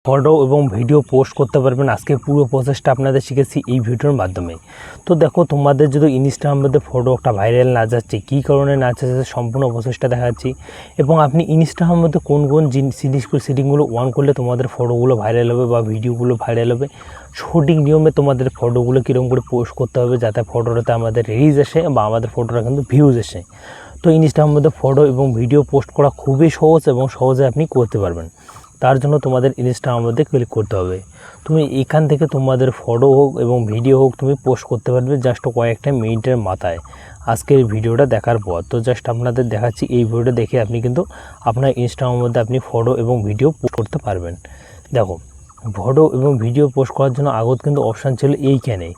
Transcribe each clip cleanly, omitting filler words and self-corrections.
Photo এবং video post করতে পারবেন। আজকে পুরো প্রসেসটা আপনাদের শিখেছি এই ভিডিওর মাধ্যমে। তো দেখো, তোমাদের যদি ইনস্টাগ্রামের মধ্যে ফটো একটা ভাইরাল না যাচ্ছে, কী কারণে না যাচ্ছে সম্পূর্ণ প্রসেসটা দেখাচ্ছি। এবং আপনি ইনস্টাগ্রামের মধ্যে কোন কোন সেটিংগুলো অন করলে তোমাদের ফটোগুলো ভাইরাল হবে বা ভিডিওগুলো ভাইরাল হবে, সঠিক নিয়মে তোমাদের ফটোগুলো কীরকম করে পোস্ট করতে হবে যাতে ফটোটাতে আমাদের রিচ আসে বা আমাদের ফটোটা কিন্তু ভিউজ আসে। তো ইনস্টাগ্রামের মধ্যে ফটো এবং ভিডিও পোস্ট করা খুবই সহজ এবং সহজে আপনি করতে পারবেন। তার জন্য তোমাদের ইনস্টাগ্রামের মধ্যে ক্লিক করতে হবে। তুমি এখান থেকে তোমাদের ফটো হোক এবং ভিডিও হোক তুমি পোস্ট করতে পারবে জাস্ট কয়েকটা মিনিটের মাথায় আজকের ভিডিওটা দেখার পর। তো জাস্ট আপনাদের দেখাচ্ছি, এই ভিডিওটা দেখে আপনি কিন্তু আপনার ইনস্টাগ্রামের মধ্যে আপনি ফটো এবং ভিডিও পোস্ট করতে পারবেন। দেখো, ফটো এবং ভিডিও পোস্ট করার জন্য আগত কিন্তু অপশান ছিল এইখানে,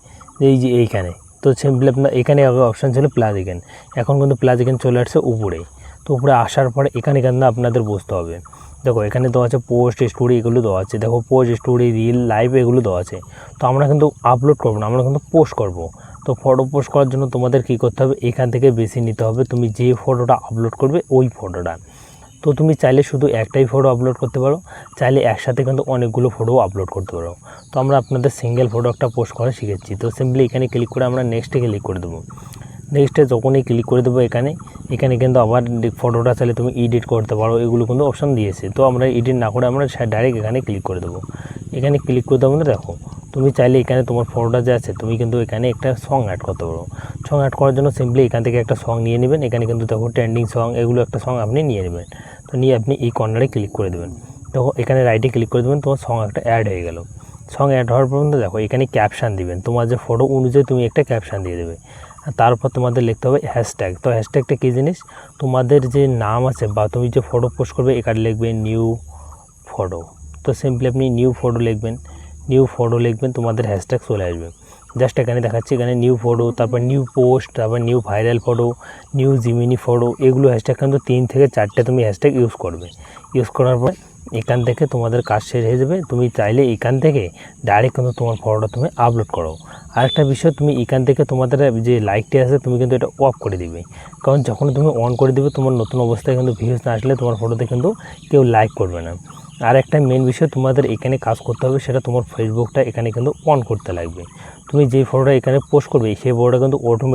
এই যে এইখানে। তো সিম্পলি আপনার এখানে আগে অপশান ছিল প্লাস আইকন, এখন কিন্তু প্লাস আইকন চলে আসছে উপরে। তো উপরে আসার পরে এখানে কিন্তু আপনাদের বসতে হবে। দেখো, এখানে দেওয়া আছে পোস্ট, স্টোরি, এগুলো দেওয়া আছে। দেখো, পোস্ট, স্টোরি, রিল, লাইভ এগুলো দেওয়া আছে। তো আমরা কিন্তু আপলোড করবো না, আমরা কিন্তু পোস্ট করব। তো ফটো পোস্ট করার জন্য তোমাদের কী করতে হবে, এখান থেকে বেছে নিতে হবে তুমি যে ফটোটা আপলোড করবে ওই ফটোটা। তো তুমি চাইলে শুধু একটাই ফটো আপলোড করতে পারো, চাইলে একসাথে কিন্তু অনেকগুলো ফটো আপলোড করতে পারো। তো আমরা আপনাদের সিঙ্গেল ফটো একটা পোস্ট করা শিখেছি। তো সিম্পলি এখানে ক্লিক করে আমরা নেক্সটে ক্লিক করে দেবো। নেক্সটে যখনই ক্লিক করে দেবো এখানে কিন্তু আবার ফটোটা চাইলে তুমি এডিট করতে পারো, এগুলো কিন্তু অপশান দিয়েছে। তো আমরা এডিট না করে আমরা ডাইরেক্ট এখানে ক্লিক করে দেবো। এখানে ক্লিক করে দেবো। দেখো, তুমি চাইলে এখানে তোমার ফটোটা যে আছে তুমি কিন্তু এখানে একটা সং অ্যাড করতে পারো। সং অ্যাড করার জন্য সিম্পলি এখান থেকে একটা সং নিয়ে নেবেন। এখানে কিন্তু দেখো ট্রেন্ডিং সং, এগুলো একটা সং আপনি নিয়ে নেবেন। তো নিয়ে আপনি এই কর্নারে ক্লিক করে দেবেন। দেখো, এখানে রাইটে ক্লিক করে দেবেন, তোমার সং একটা অ্যাড হয়ে গেল। সং অ্যাড হওয়ার পর্যন্ত দেখো এখানে ক্যাপশান দিবেন, তোমার যে ফটো অনুযায়ী তুমি একটা ক্যাপশান দিয়ে দেবে। তারপর তোমাদের লিখতে হবে হ্যাশট্যাগ। তো হ্যাশট্যাগটা কী জিনিস, তোমাদের যে নাম আছে বা তুমি যে ফটো পোস্ট করবে এখানে লিখবে নিউ ফটো। তো সিম্পলি আপনি নিউ ফটো লিখবেন। নিউ ফটো লিখবেন, তোমাদের হ্যাশট্যাগ চলে আসবে। জাস্ট এখানে দেখাচ্ছি, এখানে নিউ ফটো, তারপর নিউ পোস্ট, তারপর new viral photo, new Gemini photo, এগুলো হ্যাশট্যাগ কিন্তু 3 থেকে 4টে তুমি হ্যাশট্যাগ ইউজ করবে। ইউজ করার পর এখান থেকে তোমাদের কাজ শেষ হয়ে যাবে। তুমি চাইলে এখান থেকে ডাইরেক্ট কিন্তু তোমার ফটোটা তুমি আপলোড করো। আরেকটা বিষয়, তুমি এখান থেকে তোমাদের যে লাইকটি আছে তুমি কিন্তু এটা অফ করে দিবে, কারণ যখন তুমি অন করে দিবে তোমার নতুন অবস্থায় কিন্তু ভিউজ না আসলে তোমার ফটোতে কিন্তু কেউ লাইক করবে না। আর একটা মেন বিষয় তোমাদের এখানে কাজ করতে হবে, সেটা তোমার ফেসবুকটা এখানে কিন্তু অন করতে লাগবে। তুমি যেই ফটোটা এখানে পোস্ট করবে সেই ফটোটা কিন্তু অটোমেটিক